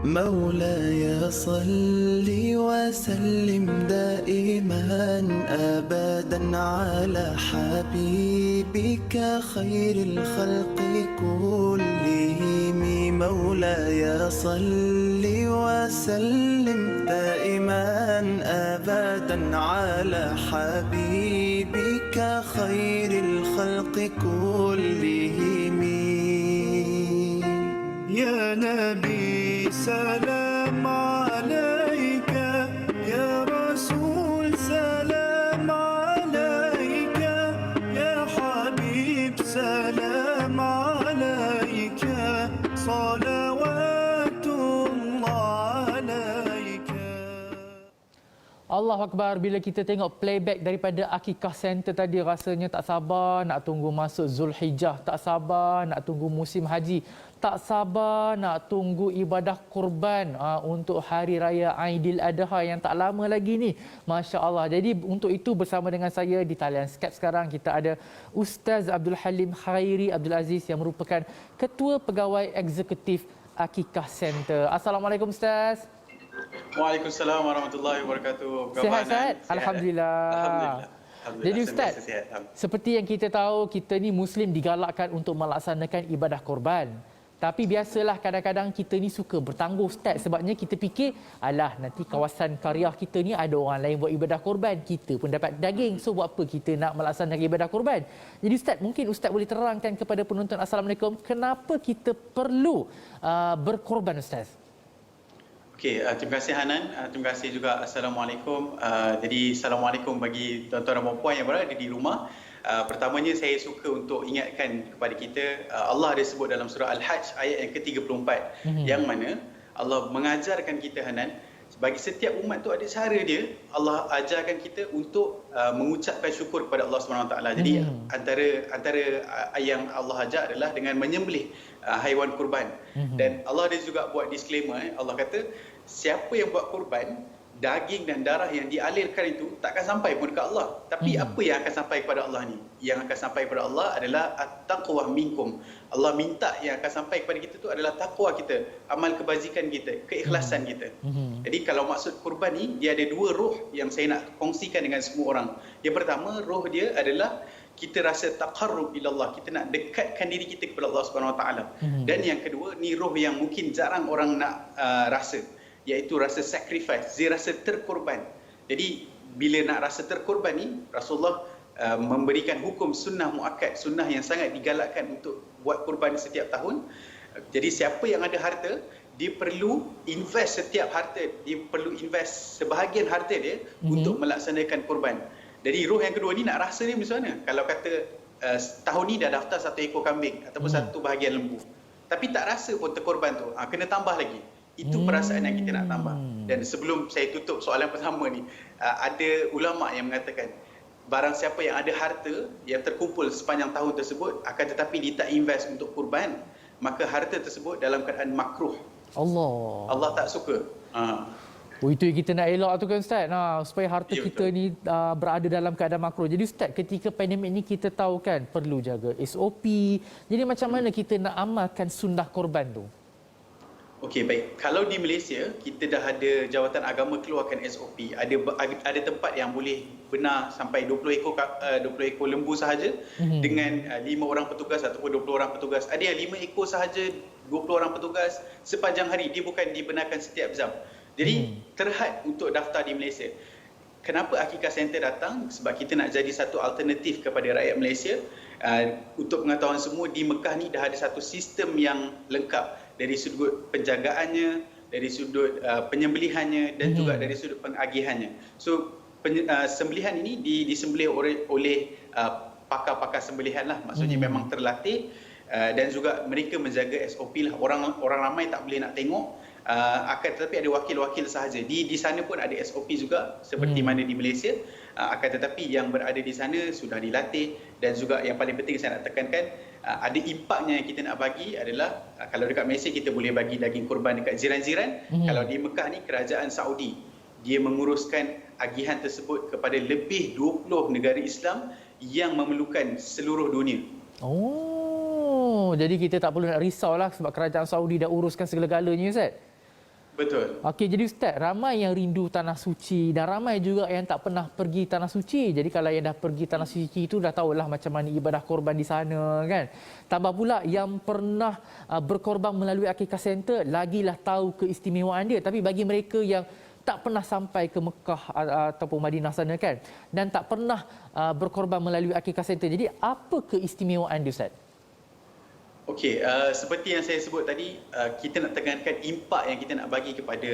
مولاي صل وسلم دائما أبدا على حبيبك خير الخلق كلهم. مولاي صل وسلم دائما أبدا على حبيبك خير الخلق كلهم. يا نبي سلام عليك، يا رسول سلام عليك، يا حبيب سلام عليك، صلوات الله عليك. Allahu Akbar, bila kita tengok playback daripada Akikah Center tadi, rasanya tak sabar nak tunggu masuk Zulhijjah, tak sabar nak tunggu musim haji, tak sabar nak tunggu ibadah kurban untuk hari raya Aidiladha yang tak lama lagi ni. Masya Allah. Jadi untuk itu bersama dengan saya di talian Skype sekarang kita ada Ustaz Abdul Halim Khairi Abdul Aziz yang merupakan Ketua Pegawai Eksekutif Akikah Center. Assalamualaikum Ustaz. Waalaikumsalam warahmatullahi wabarakatuh. Sihat-sihat? Alhamdulillah. Alhamdulillah. Jadi Ustaz, seperti yang kita tahu, kita ni Muslim digalakkan untuk melaksanakan ibadah korban. Tapi biasalah kadang-kadang kita ni suka bertangguh Ustaz, sebabnya kita fikir, alah nanti kawasan karya kita ni ada orang lain buat ibadah korban, kita pun dapat daging, so buat apa kita nak melaksanakan ibadah korban. Jadi Ustaz, mungkin Ustaz boleh terangkan kepada penonton, Assalamualaikum, kenapa kita perlu berkorban Ustaz? Okey, terima kasih Hanan. Terima kasih juga Assalamualaikum. Jadi Assalamualaikum bagi tuan-tuan dan puan yang berada di rumah. Pertamanya saya suka untuk ingatkan kepada kita, Allah ada sebut dalam surah Al-Hajj ayat yang ke-34, yang mana Allah mengajarkan kita Hanan, bagi setiap umat tu ada cara dia. Allah ajarkan kita untuk mengucapkan syukur kepada Allah Subhanahu Wa Taala. Jadi antara yang Allah ajar adalah dengan menyembelih haiwan kurban. Dan Allah ada juga buat disclaimer, Allah kata siapa yang buat kurban, daging dan darah yang dialirkan itu takkan sampai pun dekat Allah. Tapi apa yang akan sampai kepada Allah ni? Yang akan sampai kepada Allah adalah at-taqwa minkum. Allah minta yang akan sampai kepada kita tu adalah takwa kita, amal kebajikan kita, keikhlasan kita. Jadi kalau maksud kurban ni, dia ada dua roh yang saya nak kongsikan dengan semua orang. Yang pertama, roh dia adalah kita rasa taqarrub ila Allah, kita nak dekatkan diri kita kepada Allah Subhanahu Wa Taala. Dan yang kedua, ni roh yang mungkin jarang orang nak rasa, iaitu rasa sacrifice, dia rasa terkorban. Jadi bila nak rasa terkorban ni, Rasulullah memberikan hukum sunnah muakkad, sunnah yang sangat digalakkan untuk buat kurban setiap tahun. Jadi siapa yang ada harta, dia perlu invest setiap harta, dia perlu invest sebahagian harta dia untuk melaksanakan kurban. Jadi roh yang kedua ni nak rasa dia macam mana? Kalau kata tahun ni dah daftar 1 ekor kambing ataupun 1 bahagian lembu, tapi tak rasa pun terkorban tu, kena tambah lagi. Itu perasaan yang kita nak tambah. Dan sebelum saya tutup soalan pertama ni, ada ulama yang mengatakan barang siapa yang ada harta yang terkumpul sepanjang tahun tersebut, akan tetapi dia tak invest untuk kurban, maka harta tersebut dalam keadaan makruh. Allah tak suka. Oh, itu yang kita nak elak tu kan Ustaz, supaya harta kita ni berada dalam keadaan makruh. Jadi Ustaz, ketika pandemik ni kita tahu kan perlu jaga SOP. Jadi macam mana kita nak amalkan sunnah korban tu? Okey, baik. Kalau di Malaysia, kita dah ada Jawatan Agama keluarkan SOP. Ada tempat yang boleh benar sampai 20 ekor lembu sahaja dengan 5 orang petugas ataupun 20 orang petugas. Ada yang 5 ekor sahaja, 20 orang petugas sepanjang hari. Dia bukan dibenarkan setiap jam. Jadi terhad untuk daftar di Malaysia. Kenapa Akikah Center datang? Sebab kita nak jadi satu alternatif kepada rakyat Malaysia. Untuk pengetahuan semua, di Mekah ni dah ada satu sistem yang lengkap dari sudut penjagaannya, dari sudut penyembelihannya dan juga dari sudut pengagihannya. So sembelihan ini disembelih oleh pakar-pakar sembelihan lah, maksudnya memang terlatih, dan juga mereka menjaga SOP lah. Orang ramai tak boleh nak tengok, akan tetapi ada wakil-wakil sahaja. Di sana pun ada SOP juga seperti mana di Malaysia, akan tetapi yang berada di sana sudah dilatih. Dan juga yang paling penting saya nak tekankan, ada impaknya yang kita nak bagi adalah, kalau dekat Malaysia kita boleh bagi daging kurban dekat jiran-jiran. Kalau di Mekah ni, kerajaan Saudi dia menguruskan agihan tersebut kepada lebih 20 negara Islam yang memerlukan seluruh dunia. Oh, jadi kita tak perlu nak risaulah sebab kerajaan Saudi dah uruskan segala-galanya Ustaz. Betul. Okey, jadi Ustaz, ramai yang rindu tanah suci dan ramai juga yang tak pernah pergi tanah suci. Jadi kalau yang dah pergi tanah suci itu dah tahulah macam mana ibadah korban di sana kan. Tambah pula yang pernah berkorban melalui Akikah Center lagilah tahu keistimewaan dia. Tapi bagi mereka yang tak pernah sampai ke Mekah ataupun Madinah sana kan dan tak pernah berkorban melalui Akikah Center. Jadi apa keistimewaan dia Ustaz? Okey, seperti yang saya sebut tadi, kita nak tekankan impak yang kita nak bagi kepada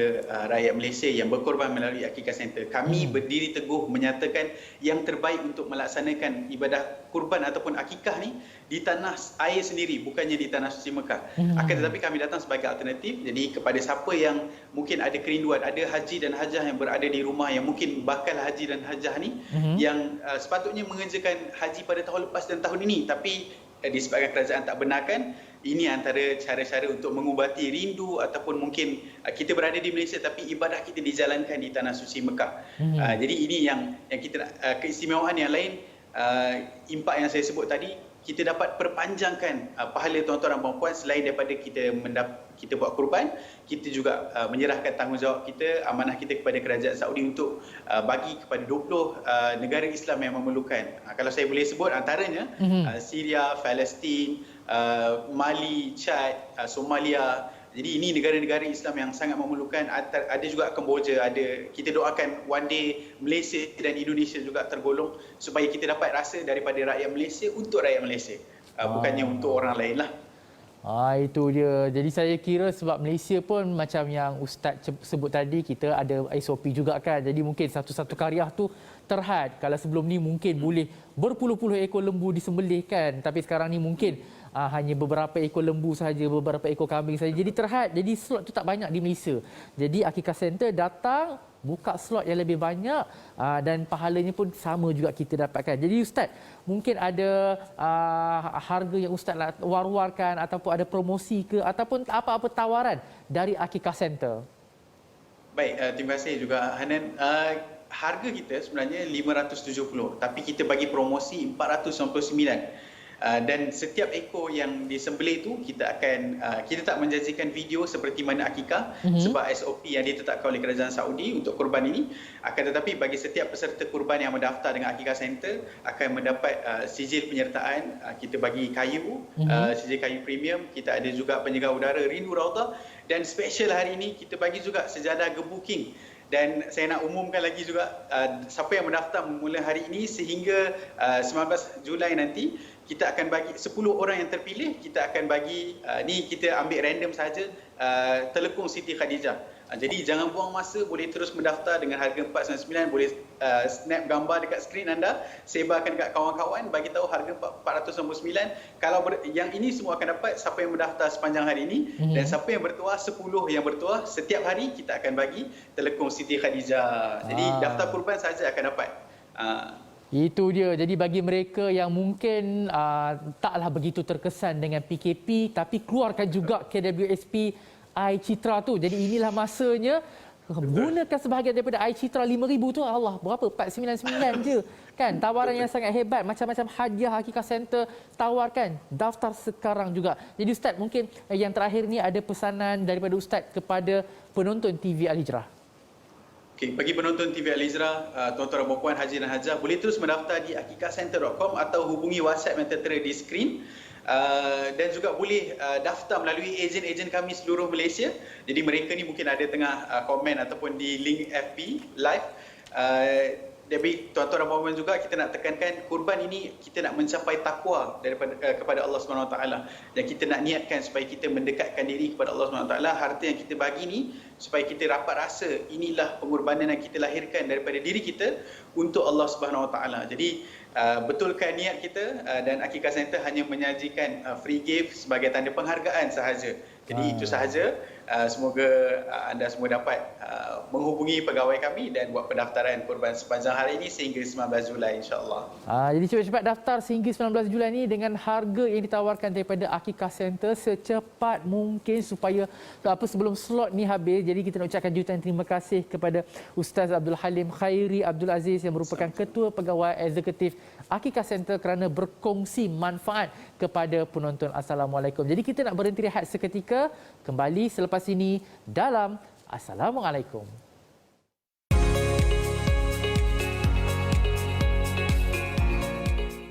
rakyat Malaysia yang berkorban melalui Akikah Center. Kami berdiri teguh menyatakan yang terbaik untuk melaksanakan ibadah kurban ataupun akikah ni di tanah air sendiri, bukannya di tanah suci Mekah. Akan tetapi kami datang sebagai alternatif. Jadi kepada siapa yang mungkin ada kerinduan, ada haji dan hajah yang berada di rumah yang mungkin bakal haji dan hajah ni yang sepatutnya mengerjakan haji pada tahun lepas dan tahun ini tapi disebabkan kerajaan tak benarkan, ini antara cara-cara untuk mengubati rindu ataupun mungkin kita berada di Malaysia tapi ibadah kita dijalankan di tanah suci Mekah. Jadi ini yang kita keistimewaan yang lain, impak yang saya sebut tadi, kita dapat perpanjangkan pahala tuan-tuan dan puan-puan selain daripada kita buat kurban, kita juga menyerahkan tanggungjawab kita, amanah kita kepada kerajaan Saudi untuk bagi kepada 20 negara Islam yang memerlukan. Kalau saya boleh sebut antaranya Syria, Palestin, Mali, Chad, Somalia. Jadi ini negara-negara Islam yang sangat memerlukan. Ada juga Kemboja, kita doakan one day Malaysia dan Indonesia juga tergolong supaya kita dapat rasa daripada rakyat Malaysia untuk rakyat Malaysia. Bukannya untuk orang lain lah. Itu dia. Jadi saya kira sebab Malaysia pun macam yang Ustaz sebut tadi, kita ada SOP juga kan. Jadi mungkin satu-satu karyah tu terhad. Kalau sebelum ni mungkin boleh berpuluh-puluh ekor lembu disembelih kan. Tapi sekarang ni mungkin hanya beberapa ekor lembu sahaja, beberapa ekor kambing sahaja. Jadi terhad. Jadi slot tu tak banyak di Malaysia. Jadi Akikah Center datang, buka slot yang lebih banyak dan pahalanya pun sama juga kita dapatkan. Jadi Ustaz, mungkin ada harga yang Ustaz nak war-warkan ataupun ada promosi ke ataupun apa-apa tawaran dari Akikah Center? Baik, terima kasih juga Hanan. Harga kita sebenarnya 570 tapi kita bagi promosi 499. Dan setiap ekor yang disembelih itu kita tak menjanjikan video seperti mana akikah sebab SOP yang ditetapkan oleh kerajaan Saudi untuk kurban ini. Akan tetapi bagi setiap peserta kurban yang mendaftar dengan Akikah Center akan mendapat sijil penyertaan. Kita bagi kayu, sijil kayu premium. Kita ada juga penyegar udara Rindu Raudah, dan special hari ini kita bagi juga sejadah gebuking. Dan saya nak umumkan lagi juga, siapa yang mendaftar mula hari ini sehingga 19 Julai nanti, kita akan bagi 10 orang yang terpilih, kita akan bagi, ni kita ambil random saja, telekung Siti Khadijah. Jadi jangan buang masa, boleh terus mendaftar dengan harga 499, boleh snap gambar dekat skrin anda, sebarkan dekat kawan-kawan, bagi tahu harga 499. Kalau yang ini semua akan dapat siapa yang mendaftar sepanjang hari ini, dan siapa yang bertuah, 10 yang bertuah, setiap hari kita akan bagi telekung Siti Khadijah. Jadi daftar kurban saja akan dapat. Itu dia. Jadi bagi mereka yang mungkin taklah begitu terkesan dengan PKP tapi keluarkan juga KWSP iCitra tu. Jadi inilah masanya, gunakan sebahagian daripada iCitra 5,000 tu. Allah, berapa? 499 je. Kan? Tawaran yang sangat hebat. Macam-macam hadiah Akikah Center tawarkan. Daftar sekarang juga. Jadi Ustaz, mungkin yang terakhir ni ada pesanan daripada Ustaz kepada penonton TV Al-Hijrah. Okay, bagi penonton TV Al-Hijrah, tuan-tuan dan puan haji dan hajah, boleh terus mendaftar di akikahcenter.com atau hubungi WhatsApp yang tertera di skrin. Dan juga boleh daftar melalui ejen-ejen kami seluruh Malaysia. Jadi mereka ni mungkin ada tengah komen ataupun di link FB live. Jadi tuan-tuan dan puan-puan juga, kita nak tekankan kurban ini kita nak mencapai takwa kepada Allah SWT, dan kita nak niatkan supaya kita mendekatkan diri kepada Allah SWT. Harta yang kita bagi ni supaya kita dapat rasa inilah pengorbanan yang kita lahirkan daripada diri kita untuk Allah SWT. Jadi betulkan niat kita, dan Akikah Center hanya menyajikan free gift sebagai tanda penghargaan sahaja. Jadi itu sahaja. Semoga anda semua dapat menghubungi pegawai kami dan buat pendaftaran kurban sepanjang hari ini sehingga 19 Julai insya-Allah. Jadi cepat-cepat daftar sehingga 19 Julai ini dengan harga yang ditawarkan daripada Akikah Center secepat mungkin supaya sebelum slot ni habis. Jadi kita nak ucapkan jutaan terima kasih kepada Ustaz Abdul Halim Khairi Abdul Aziz yang merupakan Ketua Pegawai Eksekutif Akikah Center kerana berkongsi manfaat kepada penonton. Assalamualaikum. Jadi kita nak berhenti rehat seketika, kembali selepas ini dalam Assalamualaikum.